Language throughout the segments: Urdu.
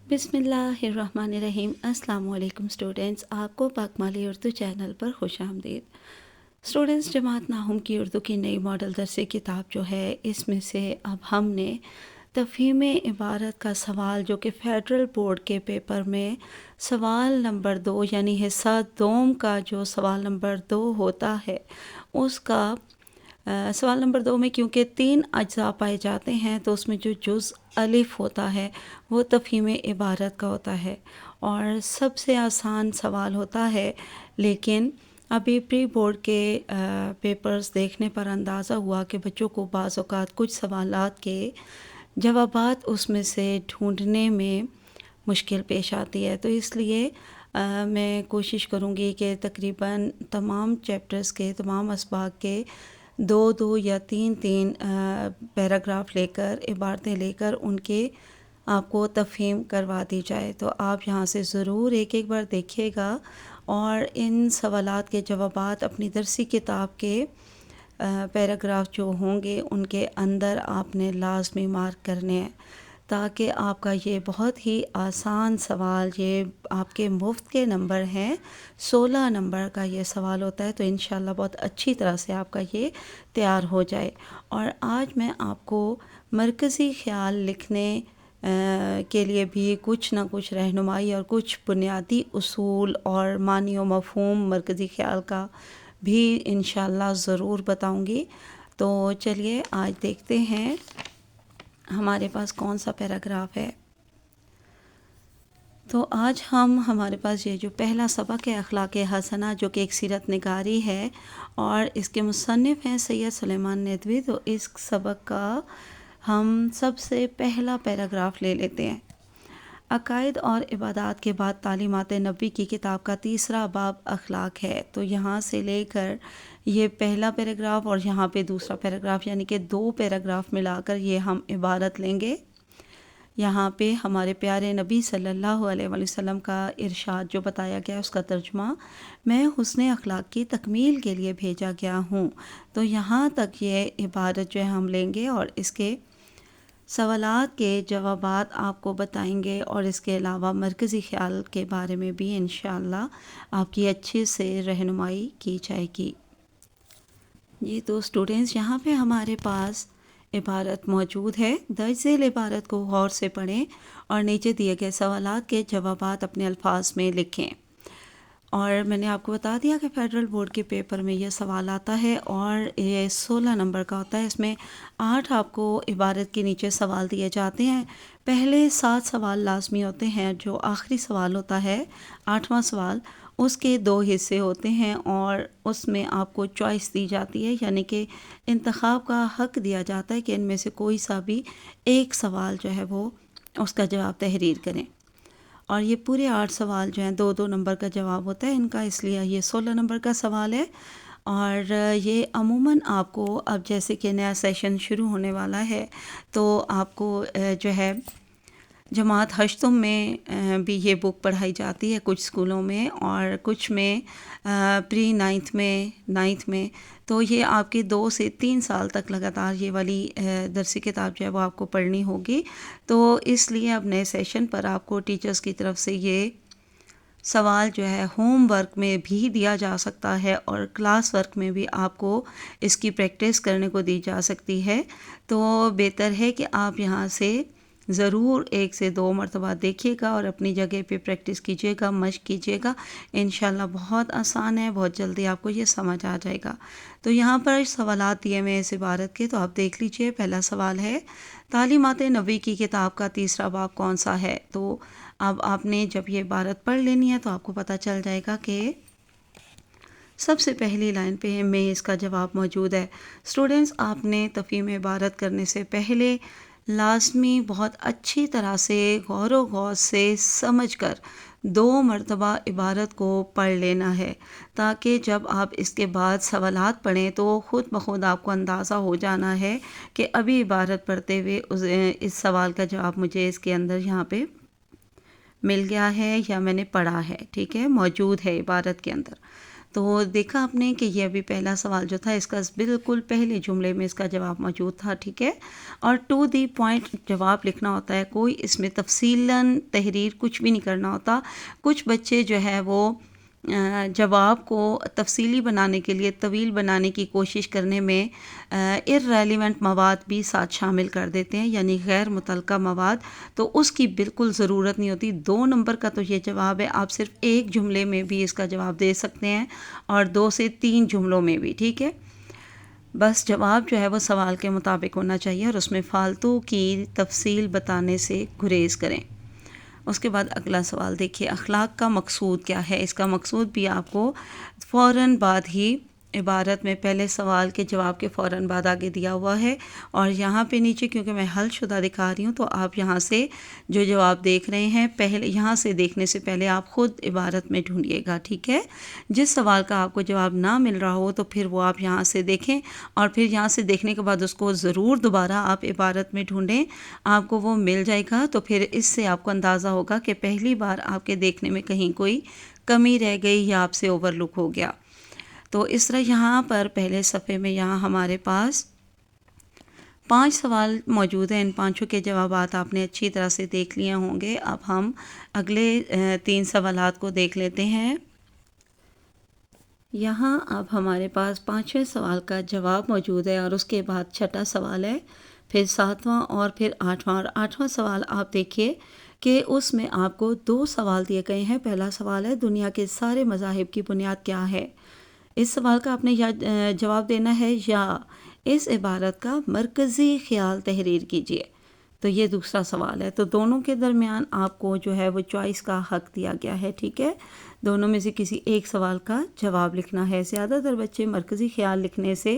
بسم اللہ الرحمن الرحیم۔ السلام علیکم اسٹوڈنٹس، آپ کو پاکمالی اردو چینل پر خوش آمدید۔ اسٹوڈنٹس، جماعت ناہم کی اردو کی نئی ماڈل درسی کتاب جو ہے، اس میں سے اب ہم نے تفہیم عبارت کا سوال جو کہ فیڈرل بورڈ کے پیپر میں سوال نمبر 2 یعنی حصہ دوم کا جو سوال نمبر 2 ہوتا ہے، اس کا سوال نمبر 2 میں کیونکہ 3 اجزاء پائے جاتے ہیں تو اس میں جو جز الف ہوتا ہے وہ تفہیم عبارت کا ہوتا ہے اور سب سے آسان سوال ہوتا ہے، لیکن ابھی پری بورڈ کے پیپرز دیکھنے پر اندازہ ہوا کہ بچوں کو بعض اوقات کچھ سوالات کے جوابات اس میں سے ڈھونڈنے میں مشکل پیش آتی ہے، تو اس لیے میں کوشش کروں گی کہ تقریباً تمام چیپٹرز کے تمام اسباق کے 2 یا 3 پیراگراف لے کر، عبارتیں لے کر ان کے آپ کو تفہیم کروا دی جائے۔ تو آپ یہاں سے ضرور ایک بار دیکھیے گا اور ان سوالات کے جوابات اپنی درسی کتاب کے پیراگراف جو ہوں گے ان کے اندر آپ نے لازمی مارک کرنے ہیں، تاکہ آپ کا یہ بہت ہی آسان سوال، یہ آپ کے مفت کے نمبر ہیں، 16 نمبر کا یہ سوال ہوتا ہے، تو انشاءاللہ بہت اچھی طرح سے آپ کا یہ تیار ہو جائے۔ اور آج میں آپ کو مرکزی خیال لکھنے کے لیے بھی کچھ نہ کچھ رہنمائی اور کچھ بنیادی اصول اور معنی و مفہوم مرکزی خیال کا بھی انشاءاللہ ضرور بتاؤں گی۔ تو چلیے آج دیکھتے ہیں ہمارے پاس کون سا پیراگراف ہے۔ تو آج ہمارے پاس یہ جو پہلا سبق ہے اخلاق حسنہ، جو کہ ایک سیرت نگاری ہے اور اس کے مصنف ہیں سید سلیمان ندوی، تو اس سبق کا ہم سب سے پہلا پیراگراف لے لیتے ہیں۔ عقائد اور عبادات کے بعد تعلیمات نبوی کی کتاب کا تیسرا باب اخلاق ہے، تو یہاں سے لے کر یہ پہلا پیراگراف اور یہاں پہ دوسرا پیراگراف، یعنی کہ 2 پیراگراف ملا کر یہ ہم عبارت لیں گے۔ یہاں پہ ہمارے پیارے نبی صلی اللہ علیہ وآلہ وسلم کا ارشاد جو بتایا گیا، اس کا ترجمہ، میں حسن اخلاق کی تکمیل کے لیے بھیجا گیا ہوں۔ تو یہاں تک یہ عبارت جو ہے ہم لیں گے اور اس کے سوالات کے جوابات آپ کو بتائیں گے، اور اس کے علاوہ مرکزی خیال کے بارے میں بھی انشاءاللہ آپ کی اچھے سے رہنمائی کی جائے گی۔ یہ تو اسٹوڈنٹس یہاں پہ ہمارے پاس عبارت موجود ہے، درج ذیل عبارت کو غور سے پڑھیں اور نیچے دیے گئے سوالات کے جوابات اپنے الفاظ میں لکھیں۔ اور میں نے آپ کو بتا دیا کہ فیڈرل بورڈ کے پیپر میں یہ سوال آتا ہے اور یہ 16 نمبر کا ہوتا ہے، اس میں 8 آپ کو عبارت کے نیچے سوال دیے جاتے ہیں۔ پہلے 7 سوال لازمی ہوتے ہیں، جو آخری سوال ہوتا ہے 8واں سوال، اس کے 2 حصے ہوتے ہیں اور اس میں آپ کو چوائس دی جاتی ہے، یعنی کہ انتخاب کا حق دیا جاتا ہے کہ ان میں سے کوئی سا بھی ایک سوال جو ہے وہ اس کا جواب تحریر کریں۔ اور یہ پورے 8 سوال جو ہیں 2 نمبر کا جواب ہوتا ہے ان کا، اس لیے یہ 16 نمبر کا سوال ہے۔ اور یہ عموماً آپ کو اب جیسے کہ نیا سیشن شروع ہونے والا ہے تو آپ کو جو ہے جماعت ہشتم میں بھی یہ بک پڑھائی جاتی ہے، کچھ اسکولوں میں اور کچھ میں پری 9th میں، تو یہ آپ کے 2 سے 3 سال تک لگاتار یہ والی درسی کتاب جو ہے وہ آپ کو پڑھنی ہوگی۔ تو اس لیے اب نئے سیشن پر آپ کو ٹیچرز کی طرف سے یہ سوال جو ہے ہوم ورک میں بھی دیا جا سکتا ہے اور کلاس ورک میں بھی آپ کو اس کی پریکٹس کرنے کو دی جا سکتی ہے۔ تو بہتر ہے کہ آپ یہاں سے ضرور 1 سے 2 مرتبہ دیکھیے گا اور اپنی جگہ پہ پریکٹس کیجیے گا، مشق کیجیے گا، انشاءاللہ بہت آسان ہے، بہت جلدی آپ کو یہ سمجھ آ جائے گا۔ تو یہاں پر سوالات دیے ہوئے اس عبارت کے، تو آپ دیکھ لیجیے۔ پہلا سوال ہے، تعلیمات نبوی کی کتاب کا تیسرا باب کون سا ہے؟ تو اب آپ نے جب یہ عبارت پڑھ لینی ہے تو آپ کو پتہ چل جائے گا کہ سب سے پہلی لائن پہ میں اس کا جواب موجود ہے۔ اسٹوڈنٹس، آپ نے تفہیم عبارت کرنے سے پہلے لازمی بہت اچھی طرح سے غور و غوض سے سمجھ کر 2 مرتبہ عبارت کو پڑھ لینا ہے، تاکہ جب آپ اس کے بعد سوالات پڑھیں تو خود بخود آپ کو اندازہ ہو جانا ہے کہ ابھی عبارت پڑھتے ہوئے اس سوال کا جواب مجھے اس کے اندر یہاں پہ مل گیا ہے یا میں نے پڑھا ہے، ٹھیک ہے، موجود ہے عبارت کے اندر۔ تو دیکھا آپ نے کہ یہ ابھی پہلا سوال جو تھا اس کا بالکل پہلے جملے میں اس کا جواب موجود تھا، ٹھیک ہے. اور ٹو دی پوائنٹ جواب لکھنا ہوتا ہے، کوئی اس میں تفصیلاً تحریر کچھ بھی نہیں کرنا ہوتا. کچھ بچے جو ہے وہ جواب کو تفصیلی بنانے کے لیے طویل بنانے کی کوشش کرنے میں ارریلیونٹ مواد بھی ساتھ شامل کر دیتے ہیں، یعنی غیر متعلقہ مواد. تو اس کی بالکل ضرورت نہیں ہوتی. 2 نمبر کا تو یہ جواب ہے، آپ صرف ایک جملے میں بھی اس کا جواب دے سکتے ہیں اور 2 سے 3 جملوں میں بھی، ٹھیک ہے. بس جواب جو ہے وہ سوال کے مطابق ہونا چاہیے اور اس میں فالتو کی تفصیل بتانے سے گریز کریں. اس کے بعد اگلا سوال دیکھیے، اخلاق کا مقصود کیا ہے؟ اس کا مقصود بھی آپ کو فوراً بعد ہی عبارت میں پہلے سوال کے جواب کے فوراً بعد آگے دیا ہوا ہے. اور یہاں پہ نیچے کیونکہ میں حل شدہ دکھا رہی ہوں تو آپ یہاں سے جو جواب دیکھ رہے ہیں پہلے یہاں سے دیکھنے سے پہلے آپ خود عبارت میں ڈھونڈیے گا، ٹھیک ہے. جس سوال کا آپ کو جواب نہ مل رہا ہو تو پھر وہ آپ یہاں سے دیکھیں اور پھر یہاں سے دیکھنے کے بعد اس کو ضرور دوبارہ آپ عبارت میں ڈھونڈیں، آپ کو وہ مل جائے گا. تو پھر اس سے آپ کو اندازہ ہوگا کہ پہلی بار آپ کے دیکھنے میں کہیں کوئی کمی رہ گئی یا آپ سے اوور لک ہو گیا. تو اس طرح یہاں پر پہلے صفحے میں یہاں ہمارے پاس 5 سوال موجود ہیں. ان 5 کے جوابات آپ نے اچھی طرح سے دیکھ لیے ہوں گے. اب ہم اگلے 3 سوالات کو دیکھ لیتے ہیں. یہاں اب ہمارے پاس 5ویں سوال کا جواب موجود ہے اور اس کے بعد 6واں سوال ہے، پھر 7واں اور پھر 8واں. اور 8واں سوال آپ دیکھیے کہ اس میں آپ کو 2 سوال دیے گئے ہیں. پہلا سوال ہے دنیا کے سارے مذاہب کی بنیاد کیا ہے؟ اس سوال کا آپ نے یا جواب دینا ہے یا اس عبارت کا مرکزی خیال تحریر کیجیے. تو یہ دوسرا سوال ہے. تو دونوں کے درمیان آپ کو جو ہے وہ چوائس کا حق دیا گیا ہے، ٹھیک ہے. دونوں میں سے کسی ایک سوال کا جواب لکھنا ہے. زیادہ تر بچے مرکزی خیال لکھنے سے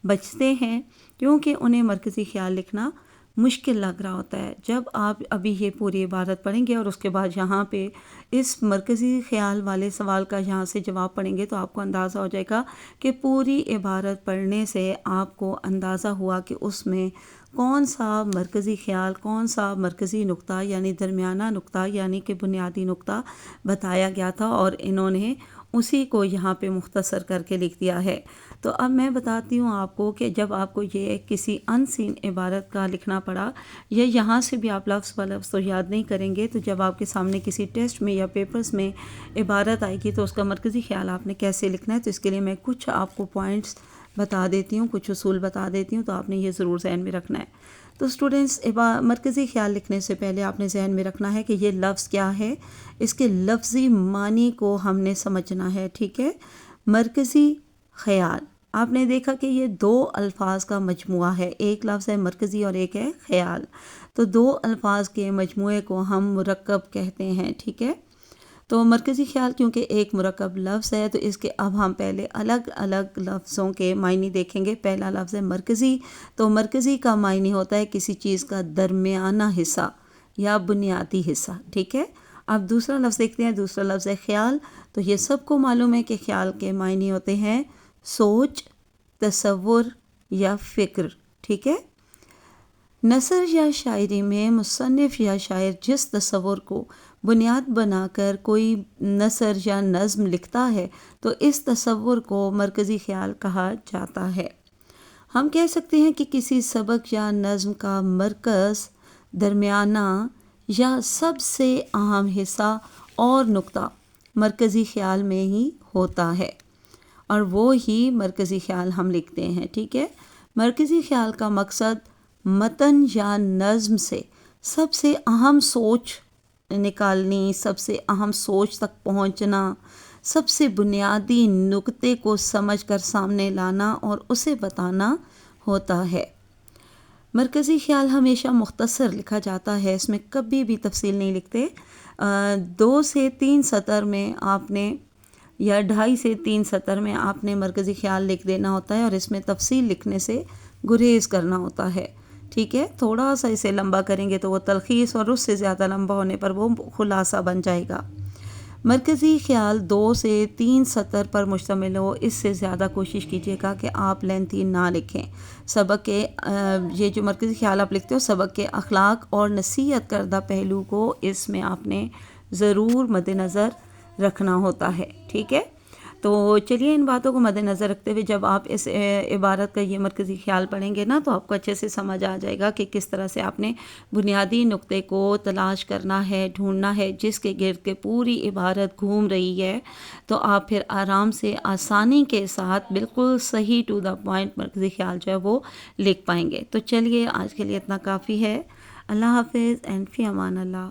بچتے ہیں کیونکہ انہیں مرکزی خیال لکھنا مشکل لگ رہا ہوتا ہے. جب آپ ابھی یہ پوری عبارت پڑھیں گے اور اس کے بعد یہاں پہ اس مرکزی خیال والے سوال کا یہاں سے جواب پڑھیں گے تو آپ کو اندازہ ہو جائے گا کہ پوری عبارت پڑھنے سے آپ کو اندازہ ہوا کہ اس میں کون سا مرکزی خیال، کون سا مرکزی نقطہ یعنی درمیانہ نقطہ یعنی کہ بنیادی نقطہ بتایا گیا تھا اور انہوں نے اسی کو یہاں پہ مختصر کر کے لکھ دیا ہے. تو اب میں بتاتی ہوں آپ کو کہ جب آپ کو یہ کسی ان سین عبارت کا لکھنا پڑا یا یہاں سے بھی آپ لفظ بلفظ تو یاد نہیں کریں گے، تو جب آپ کے سامنے کسی ٹیسٹ میں یا پیپرز میں عبارت آئے گی تو اس کا مرکزی خیال آپ نے کیسے لکھنا ہے. تو اس کے لیے میں کچھ آپ کو پوائنٹس بتا دیتی ہوں، کچھ اصول بتا دیتی ہوں، تو آپ نے یہ ضرور ذہن میں رکھنا ہے. تو اسٹوڈنٹس مرکزی خیال لکھنے سے پہلے آپ نے ذہن میں رکھنا ہے کہ یہ لفظ کیا ہے، اس کے لفظی معنی کو ہم نے سمجھنا ہے، ٹھیک ہے. مرکزی خیال آپ نے دیکھا کہ یہ 2 الفاظ کا مجموعہ ہے، ایک لفظ ہے مرکزی اور ایک ہے خیال. تو 2 الفاظ کے مجموعے کو ہم مرکب کہتے ہیں، ٹھیک ہے. تو مرکزی خیال کیونکہ ایک مرکب لفظ ہے تو اس کے اب ہم پہلے الگ الگ لفظوں کے معنی دیکھیں گے. پہلا لفظ ہے مرکزی. تو مرکزی کا معنی ہوتا ہے کسی چیز کا درمیانہ حصہ یا بنیادی حصہ، ٹھیک ہے. اب دوسرا لفظ دیکھتے ہیں، دوسرا لفظ ہے خیال. تو یہ سب کو معلوم ہے کہ خیال کے معنی ہوتے ہیں سوچ، تصور یا فکر، ٹھیک ہے. نثر یا شاعری میں مصنف یا شاعر جس تصور کو بنیاد بنا کر کوئی نثر یا نظم لکھتا ہے تو اس تصور کو مرکزی خیال کہا جاتا ہے. ہم کہہ سکتے ہیں کہ کسی سبق یا نظم کا مرکز، درمیانہ یا سب سے اہم حصہ اور نقطہ مرکزی خیال میں ہی ہوتا ہے اور وہ ہی مرکزی خیال ہم لکھتے ہیں، ٹھیک ہے. مرکزی خیال کا مقصد متن یا نظم سے سب سے اہم سوچ نکالنی، سب سے اہم سوچ تک پہنچنا، سب سے بنیادی نقطے کو سمجھ کر سامنے لانا اور اسے بتانا ہوتا ہے. مرکزی خیال ہمیشہ مختصر لکھا جاتا ہے، اس میں کبھی بھی تفصیل نہیں لکھتے. 2 سے 3 سطر میں آپ نے یا 2.5 سے 3 سطر میں آپ نے مرکزی خیال لکھ دینا ہوتا ہے اور اس میں تفصیل لکھنے سے گریز کرنا ہوتا ہے، ٹھیک ہے. تھوڑا سا اسے لمبا کریں گے تو وہ تلخیص اور اس سے زیادہ لمبا ہونے پر وہ خلاصہ بن جائے گا. مرکزی خیال 2 سے 3 سطر پر مشتمل ہو، اس سے زیادہ کوشش کیجیے گا کہ آپ لینتھی نہ لکھیں. سبق کے یہ جو مرکزی خیال آپ لکھتے ہو سبق کے اخلاق اور نصیحت کردہ پہلو کو اس میں آپ نے ضرور مد نظر رکھنا ہوتا ہے، ٹھیک ہے. تو چلیے ان باتوں کو مد نظر رکھتے ہوئے جب آپ اس عبارت کا یہ مرکزی خیال پڑھیں گے نا تو آپ کو اچھے سے سمجھ آ جائے گا کہ کس طرح سے آپ نے بنیادی نقطے کو تلاش کرنا ہے، ڈھونڈنا ہے، جس کے گرد کے پوری عبارت گھوم رہی ہے، تو آپ پھر آرام سے آسانی کے ساتھ بالکل صحیح ٹو دا پوائنٹ مرکزی خیال جو ہے وہ لکھ پائیں گے۔ تو چلیے آج کے لیے اتنا کافی ہے۔ اللہ حافظ اینڈ فی امان اللہ۔